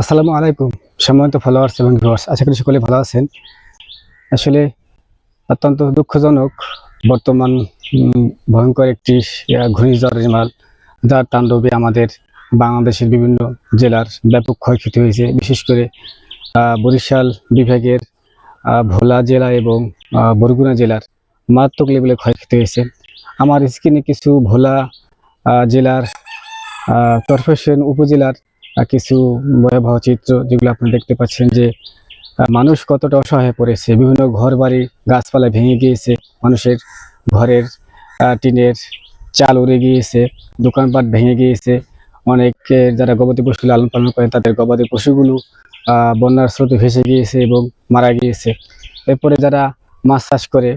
আসসালামু আলাইকুম। সম্মানিত ফলোয়ার্স এবং ভিউয়ার্স, আশা করি সকলে ভালো আছেন। আসলে অত্যন্ত দুঃখজনক বর্তমান ভয়ঙ্কর একটি ঘূর্ণিঝড় রেমাল, যার তাণ্ডবে আমাদের বাংলাদেশের বিভিন্ন জেলার ব্যাপক ক্ষয়ক্ষতি হয়েছে। বিশেষ করে বরিশাল বিভাগের ভোলা জেলা এবং বরগুনা জেলার মারাত্মক লেভেলে ক্ষয়ক্ষতি হয়েছে। আমার স্ক্রিনে কিছু ভোলা জেলার চরফ্যাশন উপজেলার কিছু ভয়াবহ চিত্র, যেগুলো আপনি দেখতে পাচ্ছেন যে মানুষ কতটা অসহায় পড়েছে। বিভিন্ন ঘর বাড়ি গাছপালা ভেঙে গিয়েছে, মানুষের ঘরের টিনের চাল উড়ে গিয়েছে, দোকানপাট ভেঙে গিয়েছে। অনেকের যারা গবাদি পশু লালন পালন করে তাদের গবাদি পশুগুলো বন্যার স্রোতে ভেসে গিয়েছে এবং মারা গিয়েছে। এরপরে যারা মাছ চাষ করে,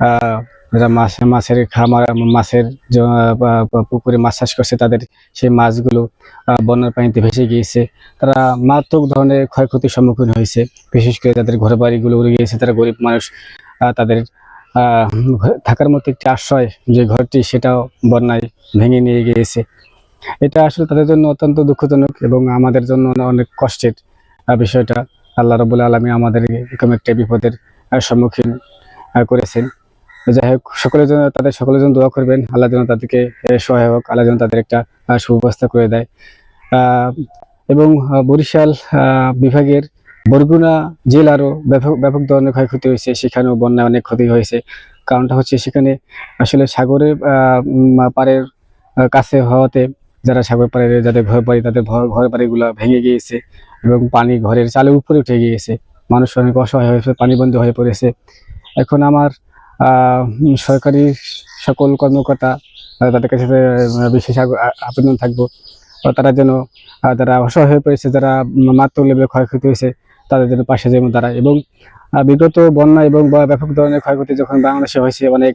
আহ যারা মাছের খামার, মাছের পুকুরে মাছ চাষ করছে, তাদের সেই মাছগুলো বন্যার পানিতে ভেসে গিয়েছে। তারা মারাত্মক ধরনের ক্ষয়ক্ষতির সম্মুখীন হয়েছে। বিশেষ করে তাদের ঘর বাড়িগুলো উড়ে গিয়েছে। তারা গরিব মানুষ, তাদের থাকার মতো একটি আশ্রয় যে ঘরটি, সেটাও বন্যায় ভেঙে নিয়ে গিয়েছে। এটা আসলে তাদের জন্য অত্যন্ত দুঃখজনক এবং আমাদের জন্য অনেক কষ্টের বিষয়টা। আল্লাহ রাব্বুল আলামিন আমাদের এরকম একটা বিপদের সম্মুখীন করেছেন। যাই হোক, সকলের জন্য দোয়া করবেন। আল্লাহ যেন তাদেরকে সহায় হোক, আল্লাহ যেন তাদের একটা সুব্যবস্থা করে দেয়। আহ, এবং বরিশাল বিভাগের বরগুনা জেলারও ব্যাপক ব্যাপক ধরনের ক্ষয়ক্ষতি হয়েছে। সেখানেও বন্যায় অনেক ক্ষতি হয়েছে। কারণটা হচ্ছে সেখানে আসলে সাগরের পাড়ের কাছে হওয়াতে, যারা সাগর পাড়ে, যাদের ঘর বাড়ি, তাদের ঘর বাড়িগুলো ভেঙে গিয়েছে এবং পানি ঘরের চালের উপরে উঠে গিয়েছে। মানুষ অনেক অসহায় হয়েছে, পানিবন্দী হয়ে পড়েছে। এখন আমার সরকারি সকল কর্মকর্তা, তাদের কাছে বিশেষ আবেদন থাকবো, তারা যেন যারা অসহায় হয়ে পড়েছে, যারা মারাত্মক লেভেলে ক্ষয়ক্ষতি হয়েছে, তাদের জন্য পাশে যেমন দাঁড়ায়। এবং বিগত বন্যা এবং ব্যাপক ধরনের ক্ষয়ক্ষতি যখন বাংলাদেশে হয়েছে, অনেক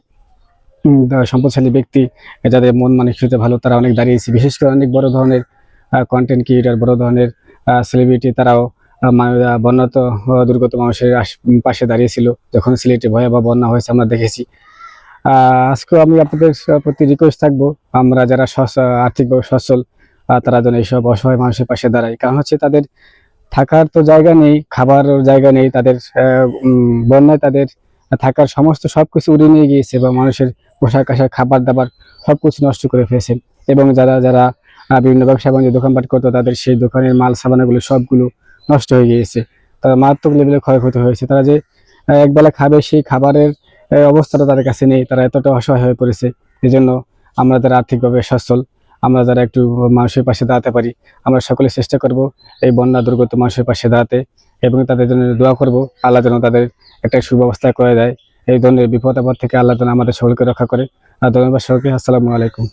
সম্পদশালী ব্যক্তি, যাদের মন মানসিকতা ভালো, তারা অনেক দাঁড়িয়েছে। বিশেষ করে অনেক বড় ধরনের কন্টেন্ট ক্রিয়েটার, বড় ধরনের সেলিব্রিটি, তারাও বন্যাত দুর্গত মানুষের পাশে দাঁড়িয়েছিল যখন সিলেটে ভয়াবহ বন্যা হয়েছে, আমরা দেখেছি। আজকেও আমি আপনাদের প্রতি রিকোয়েস্ট থাকবো, আমরা যারা আর্থিকভাবে সচ্ছল, তারা যেন এইসব অসহায় মানুষের পাশে দাঁড়ায়। কারণ হচ্ছে তাদের থাকার তো জায়গা নেই, খাবার জায়গা নেই, তাদের বন্যায় তাদের থাকার সমস্ত সবকিছু উড়িয়ে নিয়ে গিয়েছে এবং মানুষের পোশাক আশাক, খাবার দাবার সবকিছু নষ্ট করে ফেলেছে। এবং যারা যারা বিভিন্ন ব্যবসা বাণিজ্য দোকানপাট করতো, তাদের সেই দোকানের মাল সামানাগুলো সবগুলো নষ্ট হয়ে গিয়েছে। তারা মারাত্মক লেভেলে ক্ষয়ক্ষতি হয়েছে। তারা যে একবেলা খাবে, সেই খাবারের অবস্থাটা তাদের কাছে নেই। তারা এতটা অসহায় হয়ে পড়েছে। এই জন্য আমরা যারা আর্থিকভাবে সচ্ছল, আমরা যারা একটু মানুষের পাশে দাঁড়াতে পারি, আমরা সকলে চেষ্টা করব এই বন্যা দুর্গত মানুষের পাশে দাঁড়াতে এবং তাদের জন্য দোয়া করব, আল্লাহ যেন তাদের একটা সুব্যবস্থা করে দেয়। এই ধরনের বিপদ আপদ থেকে আল্লাহ যেন আমাদের সকলকে রক্ষা করে। আর ধন্যবাদ সকলকে। আসসালামু আলাইকুম।